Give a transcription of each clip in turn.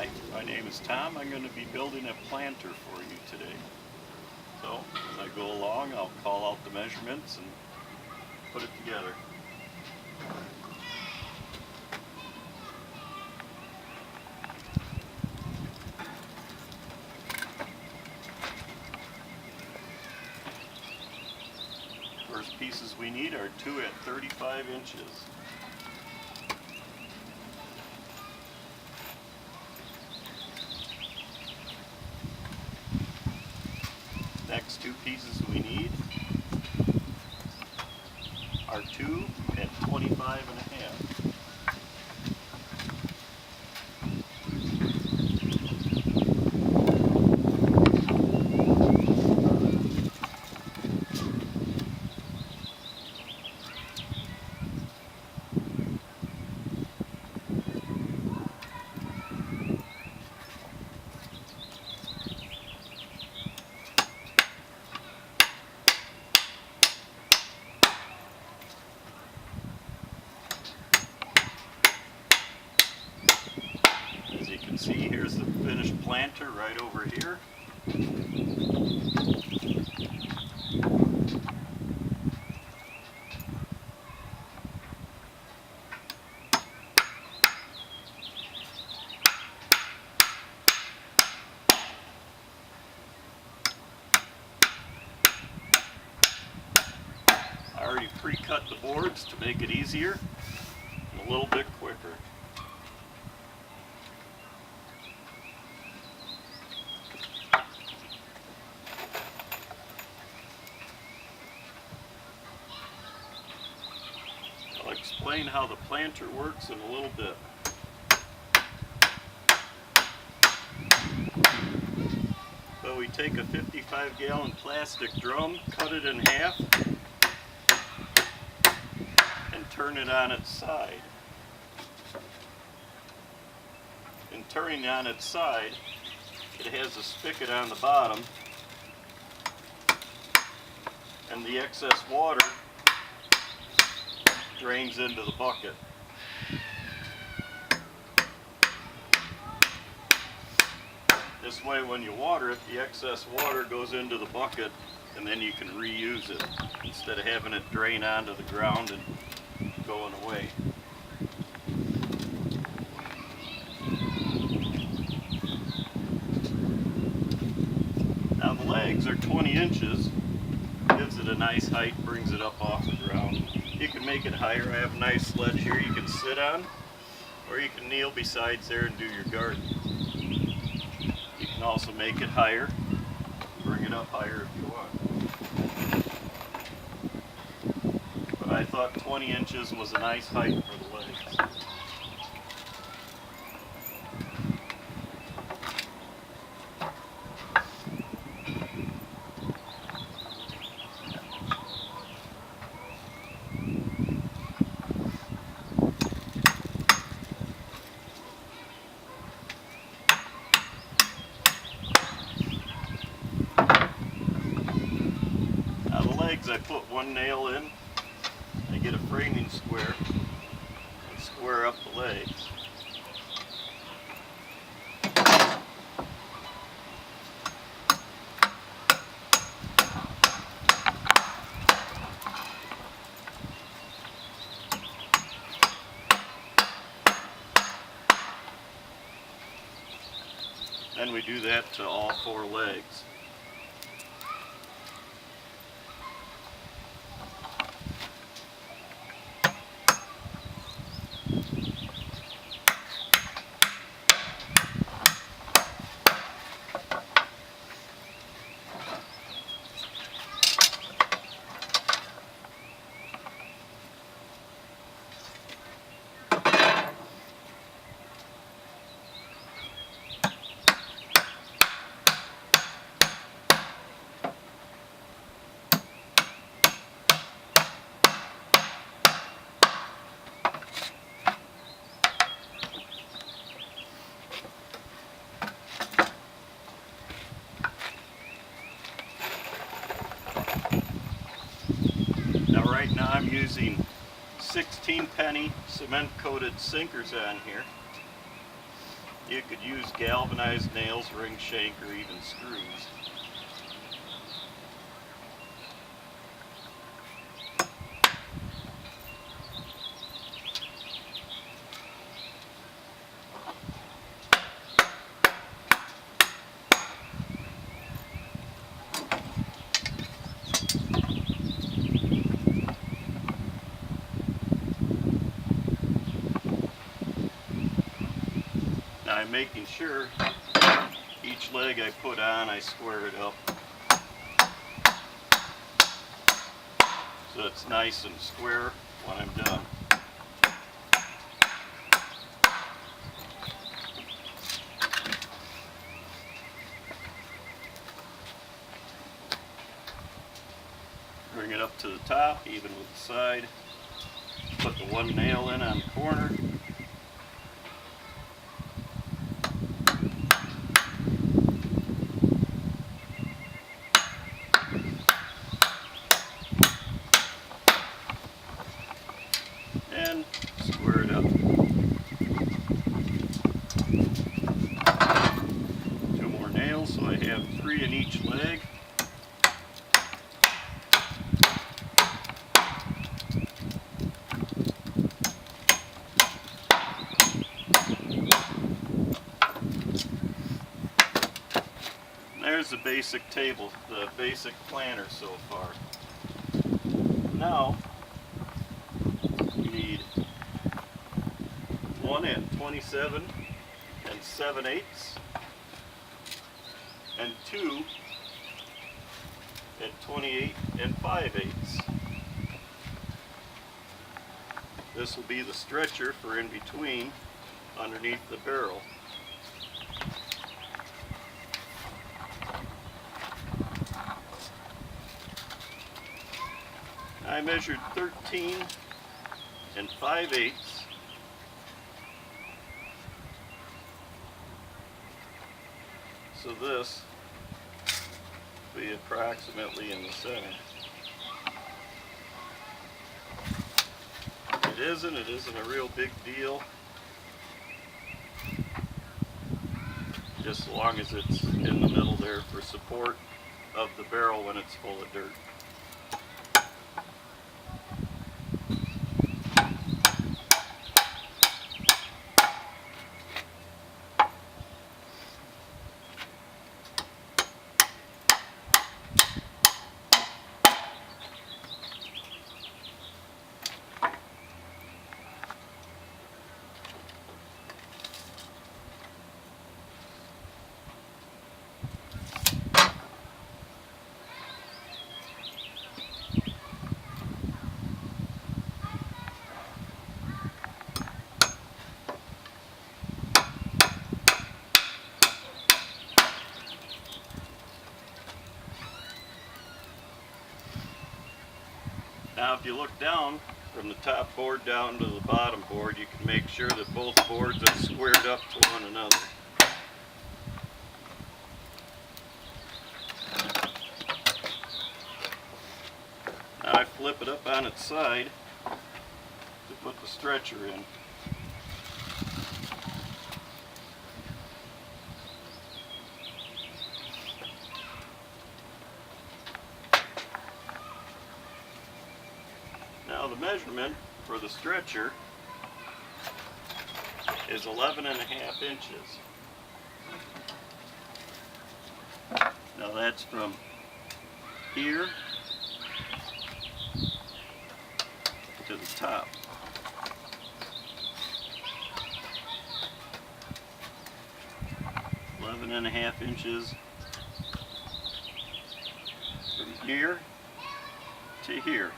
Hi, my name is Tom. I'm going to be building a planter for you today. So, as I go along, I'll call out the measurements and put it together. First pieces we need are 2 at 35 inches. Next 2 pieces we need are 2 at 25 and a half. As you can see, here's the finished planter right over here. I already pre-cut the boards to make it easier and a little bit quicker. I'll explain how the planter works in a little bit. So we take a 55-gallon plastic drum, cut it in half, and turn it on its side. In turning on its side, it has a spigot on the bottom, and the excess water drains into the bucket. This way, when you water it, the excess water goes into the bucket, and then you can reuse it instead of having it drain onto the ground and going away. Now the legs are 20 inches, gives it a nice height, brings it up off the ground. You can make it higher. I have a nice sledge here you can sit on, or you can kneel besides there and do your garden. You can also make it higher, bring it up higher if you want. But I thought 20 inches was a nice height for the legs. I put one nail in, I get a framing square and square up the legs. Then we do that to all 4 legs. Right now I'm using 16 penny cement coated sinkers on here. You could use galvanized nails, ring shank, or even screws. Now I'm making sure each leg I put on, I square it up so it's nice and square when I'm done. Bring it up to the top, even with the side. Put the one nail in on the corner. And square it up. 2 more nails, so I have 3 in each leg. There's the basic table, the basic planner so far. Now, we need 1 at 27 7/8 and 2 at 28 5/8. This will be the stretcher for in between underneath the barrel. I measured 13 5/8. So this will be approximately in the center. It isn't a real big deal. Just as long as it's in the middle there for support of the barrel when it's full of dirt. Now if you look down from the top board down to the bottom board, you can make sure that both boards are squared up to one another. Now I flip it up on its side to put the stretcher in. Now the measurement for the stretcher is 11.5 inches. Now that's from here to the top. Eleven and a half inches from here to here.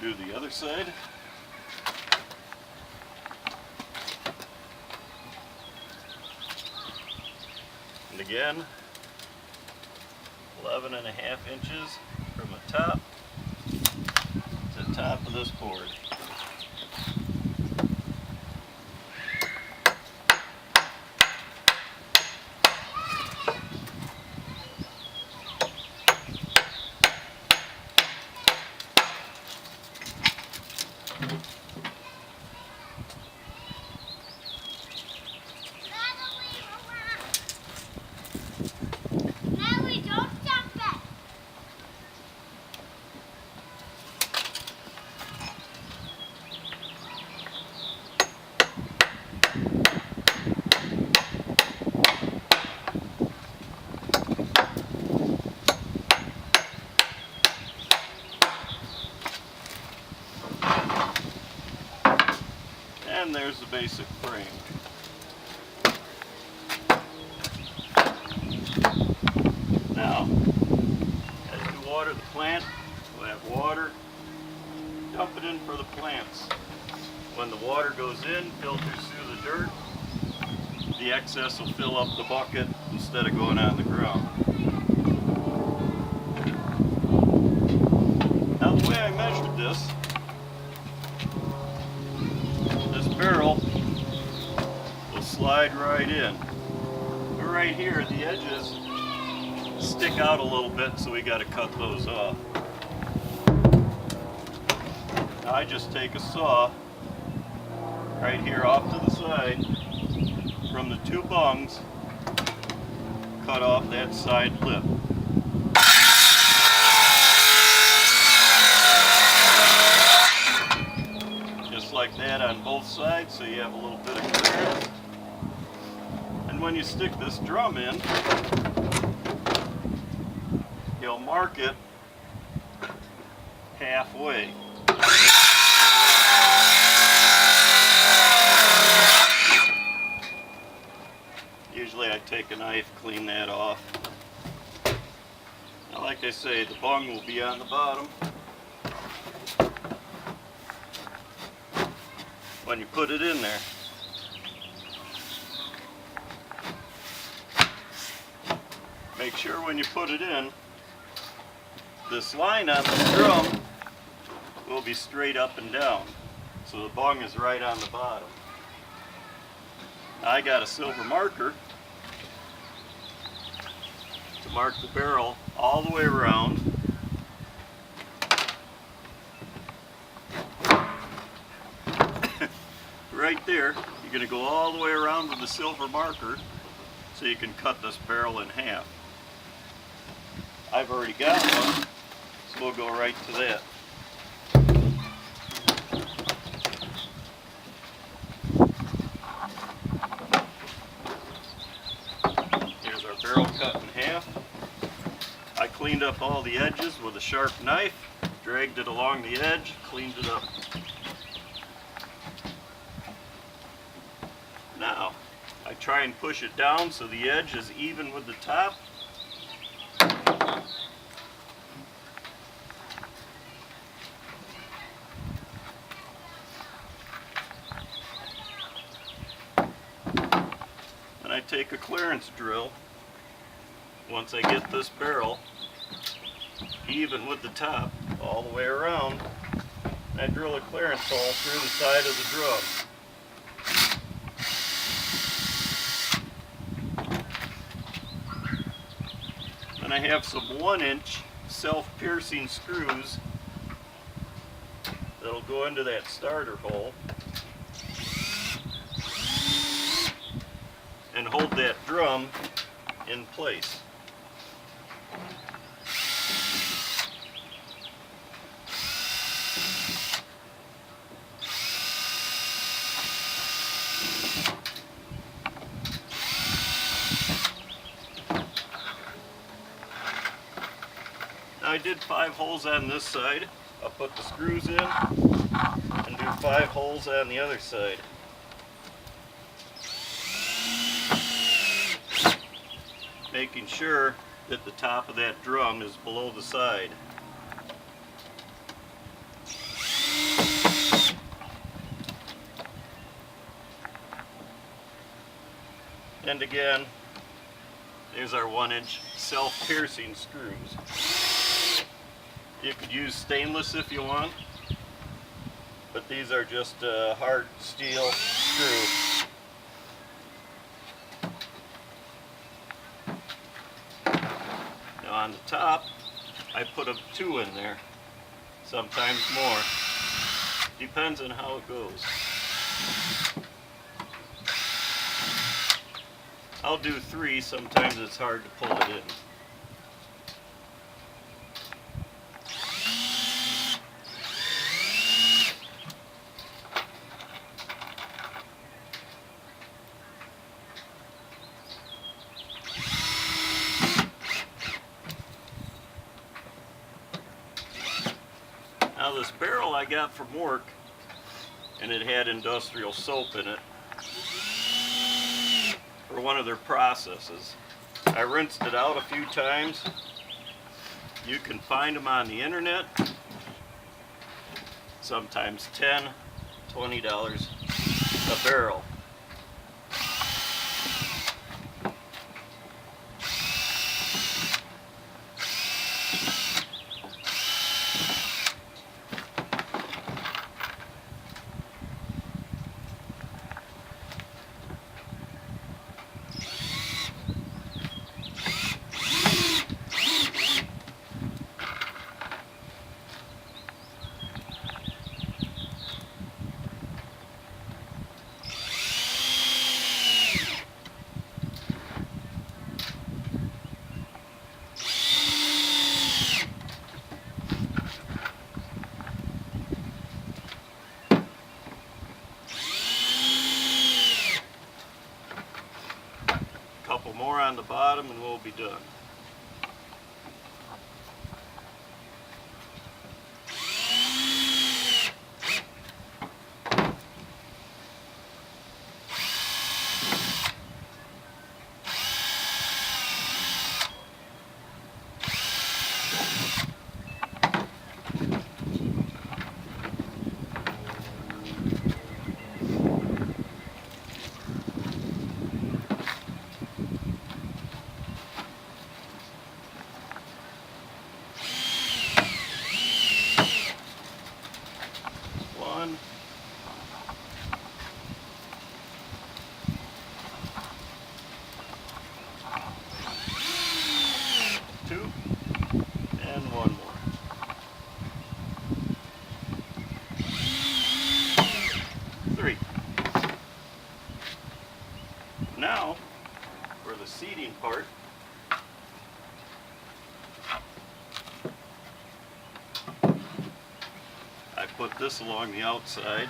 do the other side. And again, 11.5 inches from the top to the top of this board. And there's the basic frame. Now, as we water the plant, we'll have water, dump it in for the plants. When the water goes in, filters through the dirt, the excess will fill up the bucket instead of going on the ground. Now the way I measured this barrel will slide right in. But right here, the edges stick out a little bit, so we got to cut those off. Now I just take a saw right here off to the side from the two bungs, cut off that side lip. Like that on both sides, so you have a little bit of clearance. And when you stick this drum in, you'll mark it halfway. Usually I take a knife, clean that off. Now, like I say, the bung will be on the bottom. When you put it in there, make sure when you put it in, this line on the drum will be straight up and down, so the bung is right on the bottom. I got a silver marker to mark the barrel all the way around. Right there, you're going to go all the way around with the silver marker so you can cut this barrel in half. I've already got one, so we'll go right to that. Here's our barrel cut in half. I cleaned up all the edges with a sharp knife, dragged it along the edge, cleaned it up. Now, I try and push it down so the edge is even with the top. And I take a clearance drill. Once I get this barrel even with the top all the way around, I drill a clearance hole through the side of the drum. I have some 1-inch self-piercing screws that'll go into that starter hole and hold that drum in place. I did 5 holes on this side. I'll put the screws in and do 5 holes on the other side. Making sure that the top of that drum is below the side. And again, there's our 1-inch self-piercing screws. You could use stainless if you want, but these are just hard steel screws. Now on the top, I put a 2 in there, sometimes more. Depends on how it goes. I'll do 3, sometimes it's hard to pull it in. Now this barrel I got from work, and it had industrial soap in it for one of their processes. I rinsed it out a few times. You can find them on the internet. Sometimes $10, $20 a barrel. Couple more on the bottom and we'll be done. One, two, and one more. Three. Now, for the seating part, I put this along the outside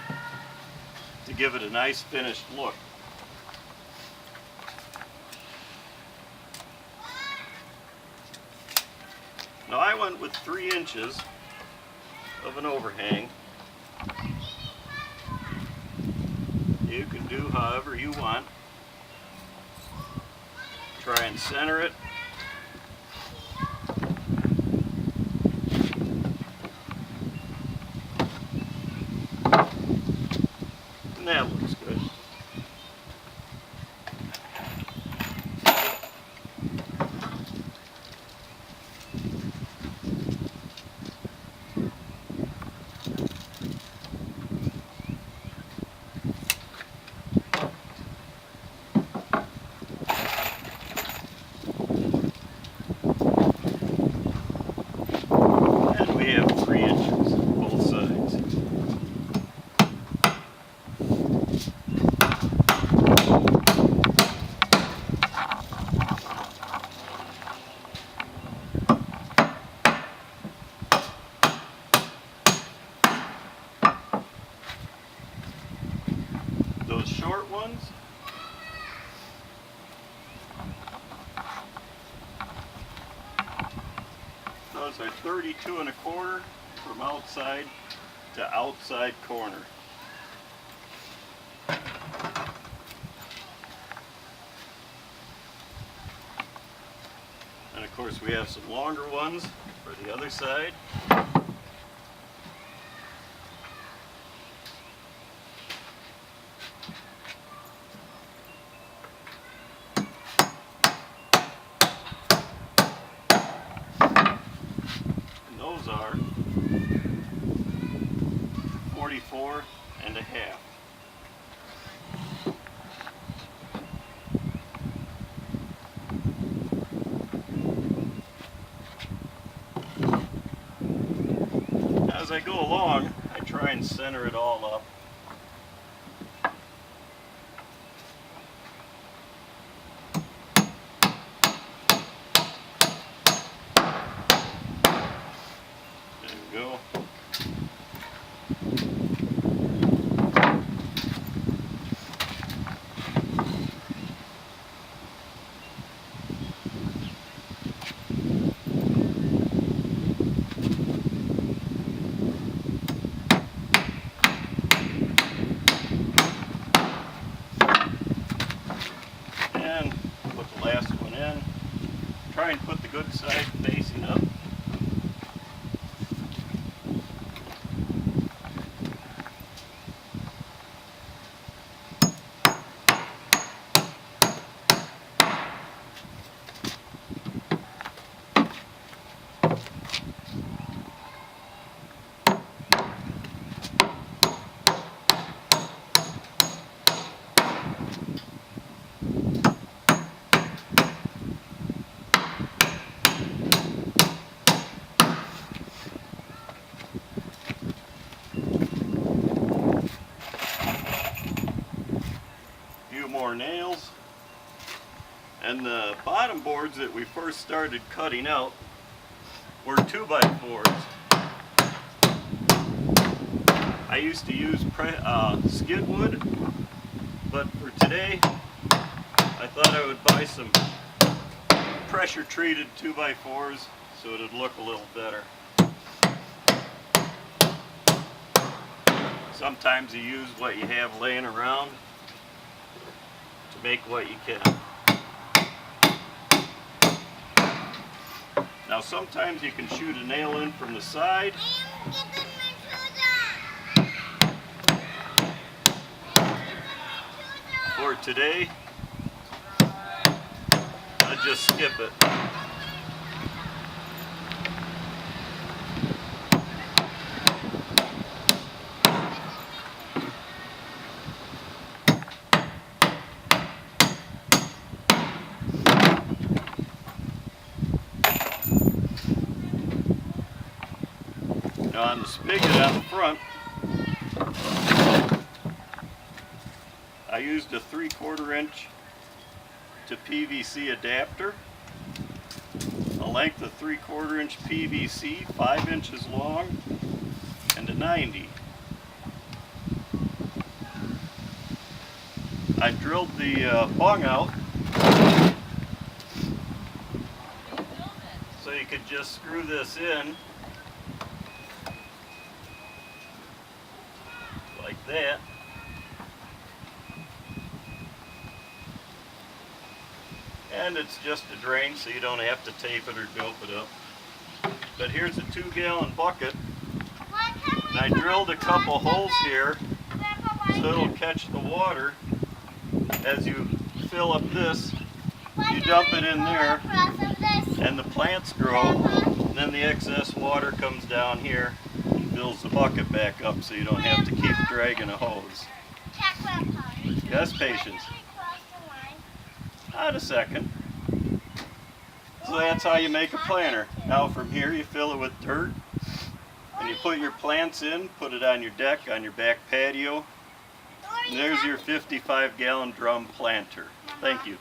to give it a nice finished look. Now I went with 3 inches of an overhang. You can do however you want. Try and center it. And that looks good. And we have 3 inches both sides. Those short ones, those are 32 1/4 from outside to outside corner. And of course we have some longer ones for the other side. 4 1/2. As I go along, I try and center it all up. There we go. And put the last one in. Try and put the good side facing up. More nails, and the bottom boards that we first started cutting out were 2x4s. I used to use skid wood, but for today I thought I would buy some pressure treated 2x4s so it'd look a little better. Sometimes you use what you have laying around to make what you can. Now sometimes you can shoot a nail in from the side. For today, I just skip it. Now on the spigot on the front, I used a 3/4 inch to PVC adapter, a length of 3/4 inch PVC, 5 inches long, and a 90. I drilled the bung out so you could just screw this in like that. And it's just a drain, so you don't have to tape it or dope it up. But here's a 2-gallon bucket, and I drilled a couple holes here so it'll catch the water. As you fill up this, you dump it in there, and the plants grow, and then the excess water comes down here and fills the bucket back up so you don't have to keep dragging a hose. Yes, Patience? Not a second. So that's how you make a planter. Now from here you fill it with dirt, and you put your plants in, put it on your deck, on your back patio, and there's your 55-gallon drum planter. Thank you.